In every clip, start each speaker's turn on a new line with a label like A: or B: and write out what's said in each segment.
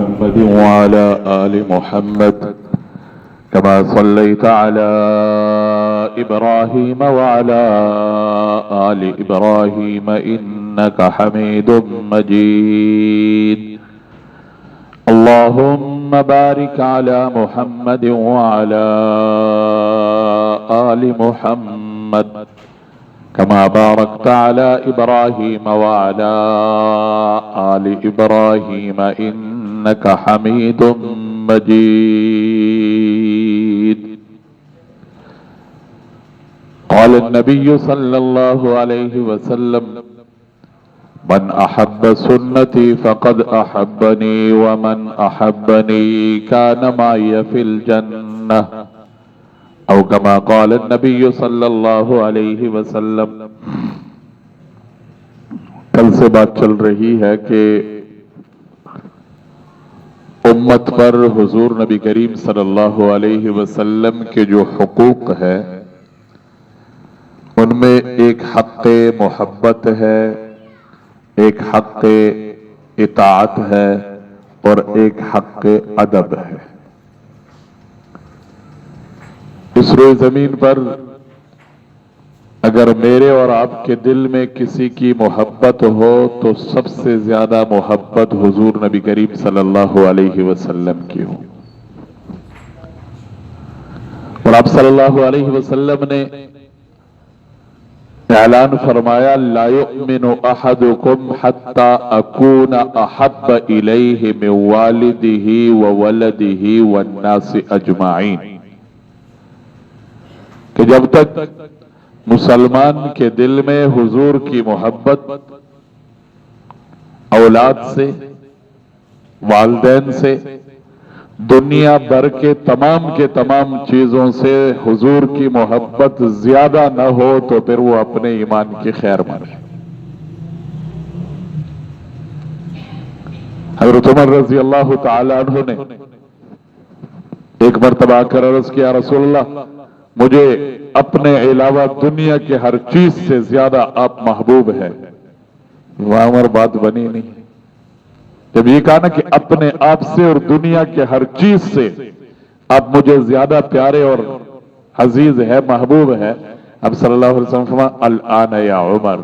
A: محمد وعلى آل محمد كما صليت على إبراهيم وعلى آل إبراهيم إنك حميد مجيد اللهم بارك على محمد وعلى آل محمد كما باركت على إبراهيم وعلى آل إبراهيم إنك حميد مجيد قال النبي صلى الله عليه وسلم من أحب سنتي فقد أحبني ومن أحبني كان معي في الجنة او كما قال النبي صلی اللہ علیہ وسلم۔ کل سے بات چل رہی ہے کہ امت پر حضور نبی کریم صلی اللہ علیہ وسلم کے جو حقوق ہے ان میں ایک حق محبت ہے، ایک حق اطاعت ہے اور ایک حق ادب ہے۔ اس روئے زمین پر اگر میرے اور آپ کے دل میں کسی کی محبت ہو تو سب سے زیادہ محبت حضور نبی کریم صلی اللہ علیہ وسلم کی ہو۔ اور آپ صلی اللہ علیہ وسلم نے اعلان فرمایا لا یؤمن احدکم حتی اکون احب الیہ من والدہ وولدہ والناس اجمعین، کہ جب تک مسلمان کے دل میں حضور کی محبت اولاد سے، والدین سے، دنیا بھر کے تمام چیزوں سے حضور کی محبت زیادہ نہ ہو تو پھر وہ اپنے ایمان کی خیر مانے۔ حضرت عمر رضی اللہ تعالی عنہ نے ایک مرتبہ آ کر عرض کیا رسول اللہ مجھے اپنے علاوہ دنیا کے ہر چیز سے زیادہ آپ محبوب ہیں۔ وہاں عمر بات بنی نہیں۔ جب یہ کہا نا کہ اپنے آپ سے اور دنیا کے ہر چیز سے آپ مجھے زیادہ پیارے اور عزیز ہے، محبوب ہے، اب صلی اللہ علیہ وسلم فرمایا الآن یا عمر،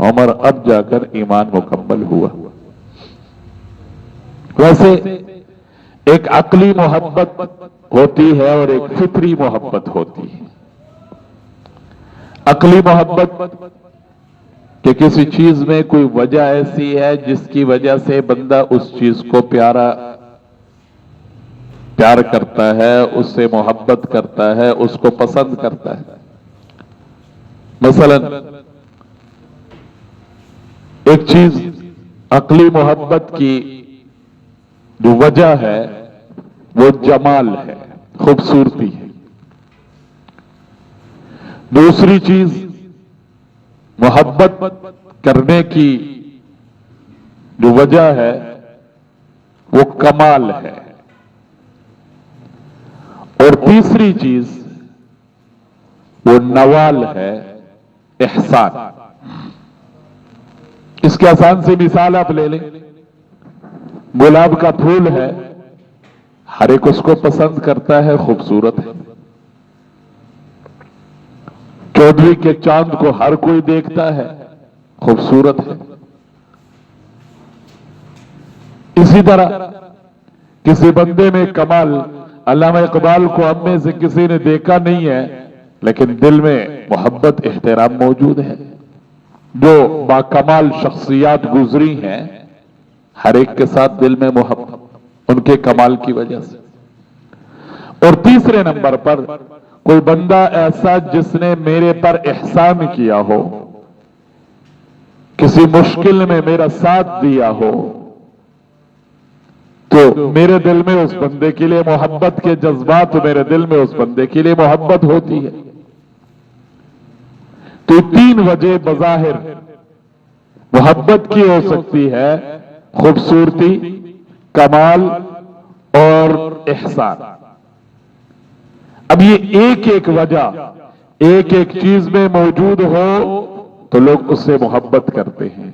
A: عمر اب جا کر ایمان مکمل ہوا۔ ویسے ایک عقلی محبت ہوتی ہے اور ایک فطری محبت ہوتی ہے۔ عقلی محبت کہ کسی چیز میں کوئی وجہ ایسی ہے جس کی وجہ سے بندہ اس چیز کو پیار کرتا ہے، اس سے محبت کرتا ہے، اس کو پسند کرتا ہے۔ مثلا ایک چیز عقلی محبت کی جو وجہ ہے وہ جمال ہے، خوبصورتی ہے۔ دوسری چیز محبت کرنے کی جو وجہ ہے وہ کمال ہے، اور تیسری چیز وہ نوال ہے، احسان۔ اس کے آسان سے مثال آپ لے لیں، گلاب کا پھول ہے، ہر ایک اس کو پسند کرتا ہے، خوبصورت ہے۔ چودھری کے چاند کو ہر کوئی دیکھتا ہے، خوبصورت ہے۔ اسی طرح کسی بندے میں کمال، علامہ اقبال کو ہم میں سے کسی نے دیکھا نہیں ہے لیکن دل میں محبت احترام موجود ہے۔ جو باکمال شخصیات گزری ہیں ہر ایک کے ساتھ دل میں محبت ان کے کمال کی وجہ سے۔ اور تیسرے نمبر پر کوئی بندہ ایسا جس نے میرے پر احسان کیا ہو، کسی مشکل میں میرا ساتھ دیا ہو، تو میرے دل میں اس بندے کے لیے محبت کے جذبات، میرے دل میں اس بندے کے لیے محبت ہوتی ہے۔ تو تین وجہ بظاہر محبت کی ہو سکتی ہے، خوبصورتی، کمال اور احسان۔ اب یہ ایک ایک وجہ ایک ایک چیز میں موجود ہو تو لوگ اس سے محبت کرتے ہیں،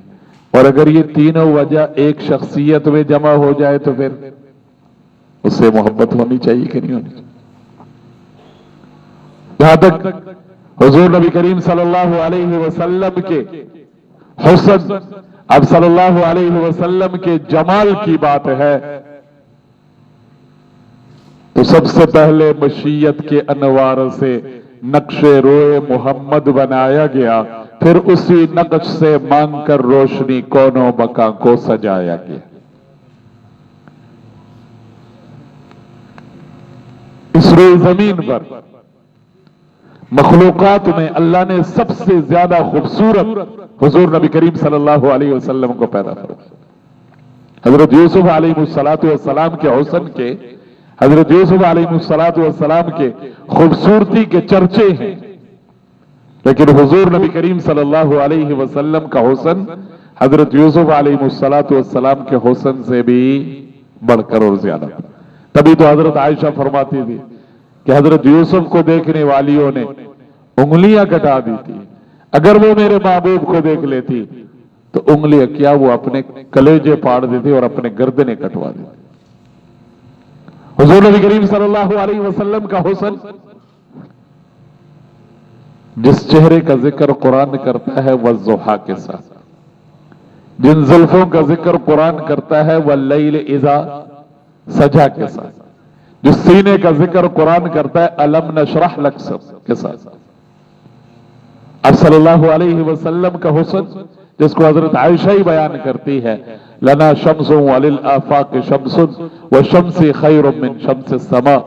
A: اور اگر یہ تینوں وجہ ایک شخصیت میں جمع ہو جائے تو پھر اس سے محبت ہونی چاہیے کہ نہیں ہونی چاہیے؟ جہاں تک حضور نبی کریم صلی اللہ علیہ وسلم کے حسن، اب صلی اللہ علیہ وسلم کے جمال کی بات ہے، تو سب سے پہلے مشیت کے انوار سے نقش روئے محمد بنایا گیا، پھر اسی نقش سے مانگ کر روشنی کونوں مکان کو سجایا گیا۔ اس روئے زمین پر مخلوقات میں اللہ نے سب سے زیادہ خوبصورت حضور نبی کریم صلی اللہ علیہ وسلم کو پیدا فرمایا۔ حضرت یوسف علیہ السلام کے حسن کے، حضرت یوسف علیہ السلام کے خوبصورتی کے چرچے ہیں، لیکن حضور نبی کریم صلی اللہ علیہ وسلم کا حسن حضرت یوسف علیہ السلام کے حسن سے بھی بڑھ کر اور زیادہ۔ تبھی تو حضرت عائشہ فرماتی تھی کہ حضرت یوسف کو دیکھنے والیوں نے انگلیاں کٹا دی تھی، اگر وہ میرے محبوب کو دیکھ لیتی تو انگلیاں کیا وہ اپنے کلیجے پاڑ دیتی اور اپنے گردنیں کٹوا دیتی۔ حضور نبی کریم صلی اللہ علیہ وسلم کا حسن، جس چہرے کا ذکر قرآن کرتا ہے والضحیٰ کے ساتھ، جن زلفوں کا ذکر قرآن کرتا ہے واللیل اذا سجا کے ساتھ، جس سینے کا ذکر قرآن کرتا ہے الم نشرح لک صدرک کے ساتھ، اب صلی اللہ علیہ وسلم کا حسن جس کو حضرت عائشہ ہی بیان کرتی ہے، لنا شمس وللآفاق شمس وشمس خیر من شمس السماء،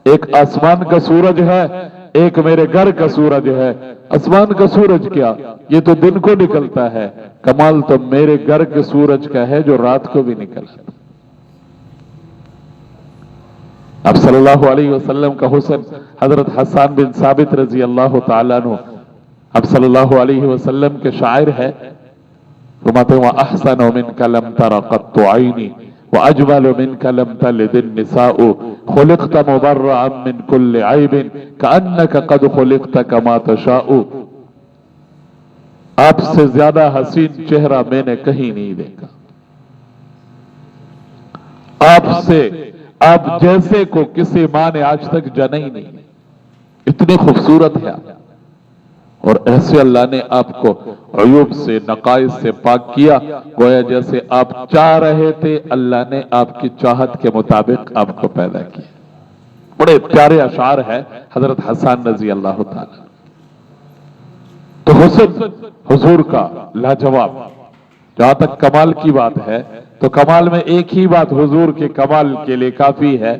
A: ایک آسمان کا سورج ہے، ایک میرے گھر کا سورج ہے۔ آسمان کا سورج کیا، یہ تو دن کو نکلتا ہے، کمال تو میرے گھر کے سورج کا ہے جو رات کو بھی نکلتا ہے۔ اب صلی اللہ علیہ وسلم کا حسن، حضرت حسان بن ثابت رضی اللہ تعالیٰ عنہ اب صلی اللہ علیہ وسلم کے شاعر ہے، فرماتے ہیں وَأَحْسَنُ مِنْكَ لَمْ تَرَ قَطُّ عَيْنِي وَأَجْمَلُ مِنْكَ لَمْ تَلِدِ النِّسَاءُ خُلِقْتَ مُبَرَّأً مِنْ كُلِّ عَيْبٍ كَأَنَّكَ قَدْ خُلِقْتَ كَمَا تَشَاءُ، آپ سے زیادہ حسین چہرہ میں نے کہیں نہیں دیکھا، آپ جیسے کو کسی ماں نے آج تک جنا ہی نہیں، اتنے خوبصورت ہے آپ، اور ایسے اللہ نے آپ کو عیوب سے، نقائص سے پاک کیا، گویا جیسے آپ چاہ رہے تھے اللہ نے آپ کی چاہت کے مطابق آپ کو پیدا کیا۔ بڑے پیارے اشعار ہے حضرت حسان رضی اللہ تعالی۔ تو حسن حضور کا لاجواب، جہاں تک کمال کی بات ہے تو کمال میں ایک ہی بات حضور کے کمال کے لیے کافی ہے۔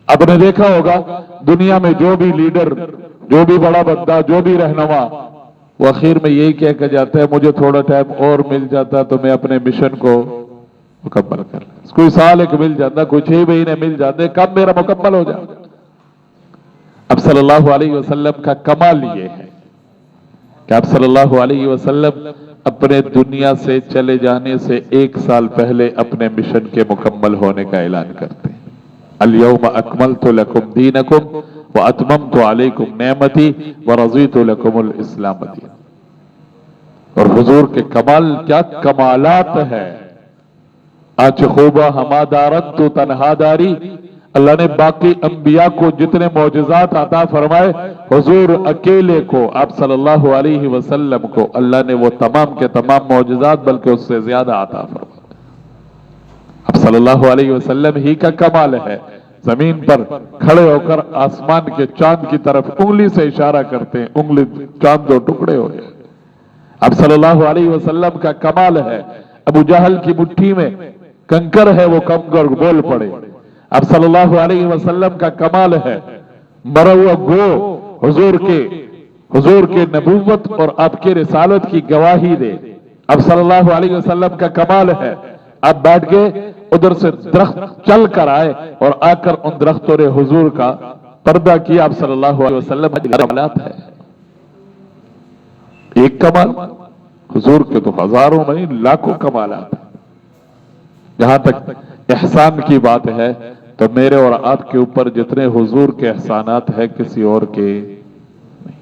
A: اب نے دیکھا ہوگا دنیا میں جو بھی لیڈر، جو بھی بڑا بندہ، جو بھی رہنما، وہ اخیر میں یہی کہہ کے جاتا ہے مجھے تھوڑا ٹائم اور مل جاتا تو میں اپنے مشن کو مکمل کر لوں، کوئی سال ایک مل جاتا، کوئی 6 مہینے مل جاتے، کب میرا مکمل ہو جائے۔ اب صلی اللہ علیہ وسلم کا کمال یہ ہے کہ آپ صلی اللہ علیہ وسلم اپنے دنیا سے چلے جانے سے 1 سال پہلے اپنے مشن کے مکمل ہونے کا اعلان کرتے ہیں۔ اليوم اکملت لکم دینکم واتممت علیکم نعمتی ورضیت لکم الاسلام دینا۔ اور حضور کے کمال کیا کمالات ہے، آج خوبہ ہما دارت تو تنہا داری، اللہ نے باقی انبیاء کو جتنے معجزات عطا فرمائے، حضور اکیلے کو، آپ صلی اللہ علیہ وسلم کو اللہ نے وہ تمام کے تمام معجزات بلکہ اس سے زیادہ عطا فرمائے۔ اب صلی اللہ علیہ وسلم ہی کا کمال ہے، زمین پر کھڑے ہو کر آسمان کے چاند کی طرف انگلی سے اشارہ کرتے ہیں، انگلی چاند 2 ٹکڑے ہو گئے۔ اب صلی اللہ علیہ وسلم کا کمال ہے، ابو جہل کی مٹھی میں کنکر ہے وہ کنکر بول پڑے۔ اب صلی اللہ علیہ وسلم کا کمال ہے، مرا ہوا گو حضور کے نبوت اور آپ کے رسالت کی گواہی دے۔ اب صلی اللہ علیہ وسلم کا کمال ہے، آپ بیٹھ گئے ادھر سے درخت چل کر آئے اور آ کر ان درختوں نے حضور کا پردہ کیا۔ آپ صلی اللہ علیہ وسلم کمالات ہے، ایک کمال، حضور کے تو ہزاروں نہیں لاکھوں کمالات ہیں۔ جہاں تک احسان کی بات ہے تو میرے اور آپ کے اوپر جتنے حضور کے احسانات ہیں کسی اور کے نہیں۔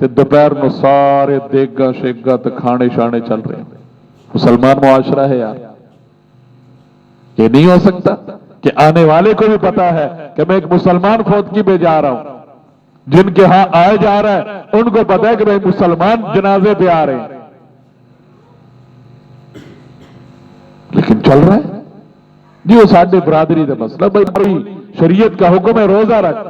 A: تے دوپہر نو سارے دیگا شیگا تے کھانے شانے چل رہے ہیں۔ مسلمان معاشرہ ہے یار، یہ نہیں ہو سکتا کہ آنے والے کو بھی پتا ہے کہ میں ایک مسلمان فوتگی پہ جا رہا ہوں، جن کے ہاں آئے جا رہا ہے ان کو پتا ہے کہ بھائی مسلمان جنازے پہ آ رہے ہیں، لیکن چل رہا ہے جی وہ ساڈے برادری کا مسئلہ، بھائی شریعت کا حکم ہے روزہ رکھ،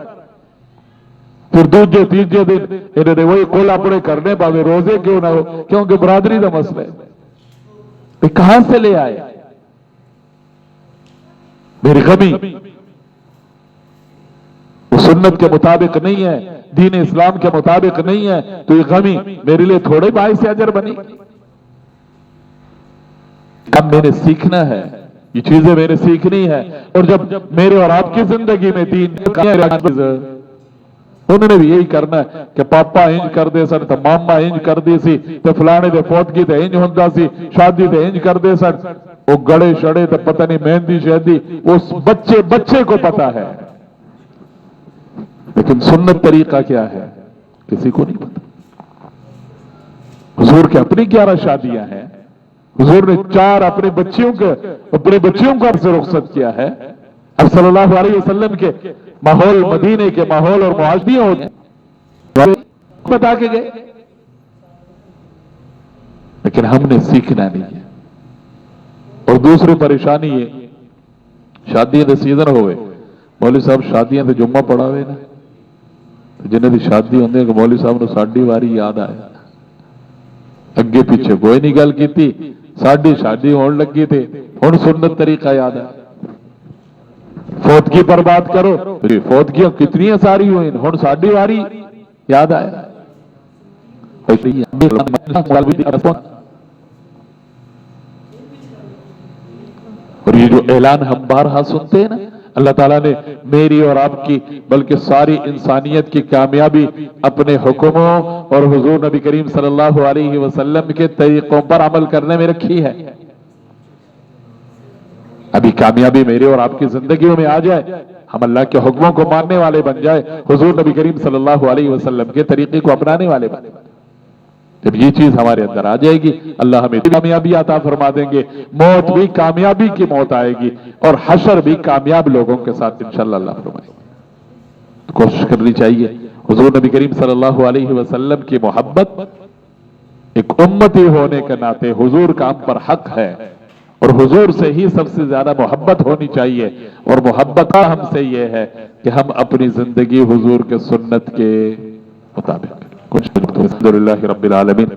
A: پھر دوسرے تیسرے دن انہوں نے وہی کول اپنے کرنے پاوے روزے کیوں نہ ہو، کیونکہ برادری کا مسئلہ ہے۔ کہاں سے لے آئے میری غمی؟ وہ سنت کے مطابق نہیں ہے، دین اسلام کے مطابق نہیں ہے، تو یہ غمی میرے لیے تھوڑے باعث اجر بنی؟ کب میں نے سیکھنا ہے، یہ چیزیں میں نے سیکھنی ہے، اور جب میرے اور آپ کی زندگی میں دین انہوں نے بھی یہی کرنا ہے کہ پاپا انج کر دے سن تو ماما انج کر دی سی تو فلانے دے فوتگی تے انج ہوندا سی، شادی تے انج کر دے سن، وہ گڑے شڑے تو پتہ نہیں مہندی شہدی اس بچے کو پتا ہے، لیکن سنت طریقہ کیا ہے کسی کو نہیں پتا۔ حضور کے اپنی 11 شادیاں ہیں، حضور نے 4 اپنے بچیوں کو سے رخصت کیا ہے، اب صلی اللہ علیہ وسلم کے ماحول، مدینے کے ماحول اور معاشرے ہو گئے بتا کے گئے، لیکن ہم نے سیکھنا نہیں ہے۔ اور دوسری پریشانی یہ شادیاں دے سیزن ہوئے، مولوی صاحب شادیاں دے جمعہ پڑھا ہوئے نا، جنہیں دی شادی ہوندے کہ مولوی صاحب نے ساڈی واری یاد آئے، اگے پیچھے کوئی نہیں گل کیتی، ساڈی شادی ہون لگی تھے ہن سنت طریقہ یاد ہے۔ فوتگی پر بات کرو، فوتگیاں کتنی ساری ہوئی ہن ساڈی واری یاد آئے۔ اور یہ جو اعلان ہم بارہا سنتے ہیں نا، اللہ تعالیٰ نے میری اور آپ کی بلکہ ساری انسانیت کی کامیابی اپنے حکموں اور حضور نبی کریم صلی اللہ علیہ وسلم کے طریقوں پر عمل کرنے میں رکھی ہے۔ ابھی کامیابی میرے اور آپ کی زندگیوں میں آ جائے، ہم اللہ کے حکموں کو ماننے والے بن جائے، حضور نبی کریم صلی اللہ علیہ وسلم کے طریقے کو اپنانے والے بن جائے، جب یہ چیز ہمارے اندر آ جائے گی اللہ ہمیں کامیابی عطا فرما دیں گے، موت بھی کامیابی کی موت آئے گی اور حشر بھی کامیاب لوگوں کے ساتھ انشاءاللہ اللہ فرمائے گا۔ کوشش کرنی چاہیے حضور نبی کریم صلی اللہ علیہ وسلم کی محبت ایک امتی ہونے کے ناطے حضور کا ہم پر حق ہے، اور حضور سے ہی سب سے زیادہ محبت ہونی چاہیے، اور محبت ہم سے یہ ہے کہ ہم اپنی زندگی حضور کے سنت کے مطابق۔ الحمدللہ رب العالمین۔